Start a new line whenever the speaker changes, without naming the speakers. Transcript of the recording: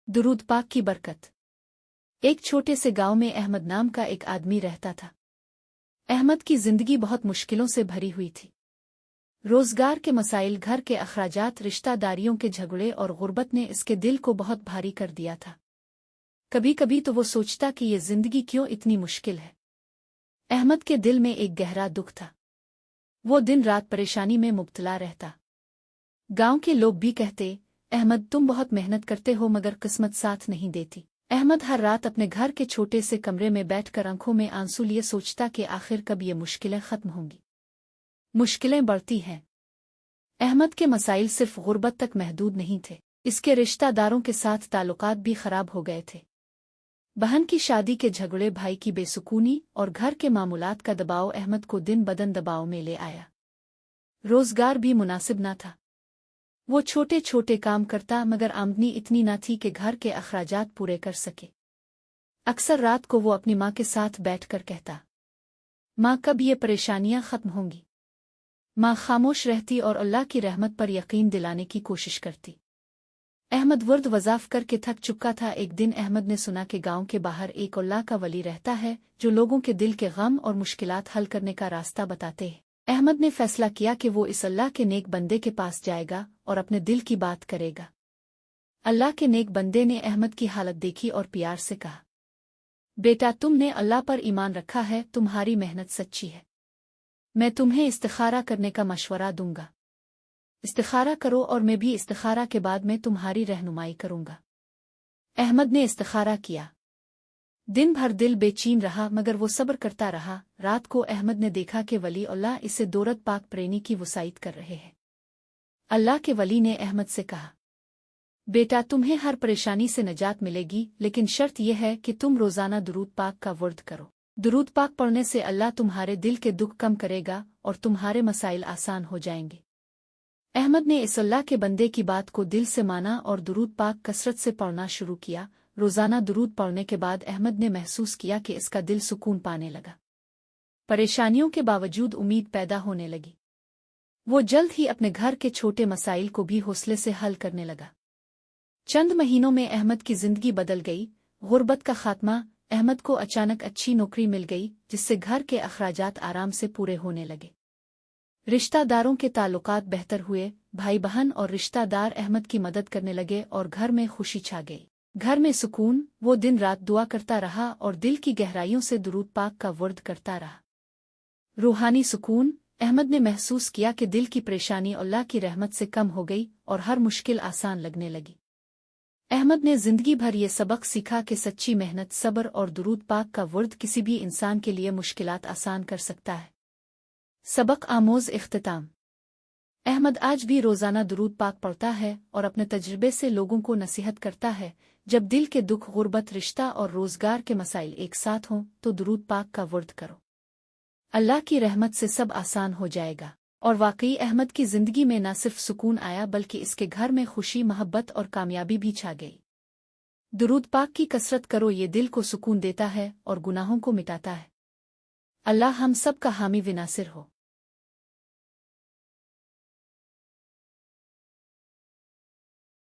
दुरूद पाक की बरकत। एक छोटे से गांव में अहमद नाम का एक आदमी रहता था। अहमद की जिंदगी बहुत मुश्किलों से भरी हुई थी। रोजगार के मसाइल, घर के अखराजात, रिश्तेदारियों के झगड़े और गुर्बत ने इसके दिल को बहुत भारी कर दिया था। कभी कभी तो वो सोचता कि ये जिंदगी क्यों इतनी मुश्किल है। अहमद के दिल में एक गहरा दुख था। वो दिन रात परेशानी में मुब्तला रहता। गांव के लोग भी कहते, अहमद तुम बहुत मेहनत करते हो मगर किस्मत साथ नहीं देती। अहमद हर रात अपने घर के छोटे से कमरे में बैठकर आंखों में आंसू लिए सोचता कि आखिर कब ये मुश्किलें खत्म होंगी। मुश्किलें बढ़ती हैं। अहमद के मसाइल सिर्फ गुर्बत तक महदूद नहीं थे, इसके रिश्तेदारों के साथ ताल्लुकात भी खराब हो गए थे। बहन की शादी के झगड़े, भाई की बेसुकूनी और घर के मामूलात का दबाव अहमद को दिन बदन दबाव में ले आया। रोजगार भी मुनासिब न था। वो छोटे छोटे काम करता मगर आमदनी इतनी न थी कि घर के अखराजात पूरे कर सके। अक्सर रात को वो अपनी माँ के साथ बैठकर कहता, माँ कब ये परेशानियां खत्म होंगी। माँ खामोश रहती और अल्लाह की रहमत पर यकीन दिलाने की कोशिश करती। अहमद वर्द वज़ाफ करके थक चुका था। एक दिन अहमद ने सुना कि गांव के बाहर एक अल्लाह का वली रहता है जो लोगों के दिल के गम और मुश्किलात हल करने का रास्ता बताते हैं। अहमद ने फैसला किया कि वो इस अल्लाह के नेक बंदे के पास जाएगा और अपने दिल की बात करेगा। अल्लाह के नेक बंदे ने अहमद की हालत देखी और प्यार से कहा, बेटा तुमने अल्लाह पर ईमान रखा है, तुम्हारी मेहनत सच्ची है। मैं तुम्हें इस्तिखारा करने का मशवरा दूंगा। इस्तिखारा करो और मैं भी इस्तिखारा के बाद मैं तुम्हारी रहनुमाई करूंगा। अहमद ने इस्तिखारा किया। दिन भर दिल बेचैन रहा मगर वो सब्र करता रहा। रात को अहमद ने देखा कि वली अल्लाह इसे दोरत पाक प्रेनी की वसाइत कर रहे हैं। अल्लाह के वली ने अहमद से कहा, बेटा तुम्हें हर परेशानी से निजात मिलेगी, लेकिन शर्त यह है कि तुम रोजाना दुरूद पाक का वर्द करो। दुरूद पाक पढ़ने से अल्लाह तुम्हारे दिल के दुख कम करेगा और तुम्हारे मसाइल आसान हो जाएंगे। अहमद ने इस अल्लाह के बंदे की बात को दिल से माना और दुरूद पाक कसरत से पढ़ना शुरू किया। रोजाना दुरूद पढ़ने के बाद अहमद ने महसूस किया कि इसका दिल सुकून पाने लगा। परेशानियों के बावजूद उम्मीद पैदा होने लगी। वो जल्द ही अपने घर के छोटे मसाइल को भी हौसले से हल करने लगा। चंद महीनों में अहमद की जिंदगी बदल गई। गुर्बत का खात्मा। अहमद को अचानक अच्छी नौकरी मिल गई जिससे घर के अखराजात आराम से पूरे होने लगे। रिश्तेदारों के ताल्लुकात बेहतर हुए। भाई बहन और रिश्तेदार अहमद की मदद करने लगे और घर में खुशी छा गई। घर में सुकून। वो दिन रात दुआ करता रहा और दिल की गहराइयों से दुरूद पाक का वर्द करता रहा। रूहानी सुकून। अहमद ने महसूस किया कि दिल की परेशानी अल्लाह की रहमत से कम हो गई और हर मुश्किल आसान लगने लगी। अहमद ने जिंदगी भर ये सबक सीखा कि सच्ची मेहनत, सब्र और दुरूद पाक का वर्द किसी भी इंसान के लिए मुश्किलात आसान कर सकता है। सबक आमोज इख्तिताम। अहमद आज भी रोजाना दुरूद पाक पढ़ता है और अपने तजुर्बे से लोगों को नसीहत करता है, जब दिल के दुख, गुर्बत, रिश्ता और रोजगार के मसाइल एक साथ हों तो दुरूद पाक का वर्द करो। अल्लाह की रहमत से सब आसान हो जाएगा। और वाकई अहमद की जिंदगी में न सिर्फ सुकून आया बल्कि इसके घर में खुशी, मोहब्बत और कामयाबी भी छा गई। दुरूद पाक की कसरत करो, ये दिल को सुकून देता है और गुनाहों को मिटाता है। अल्लाह हम सब का हामी व नासिर हो।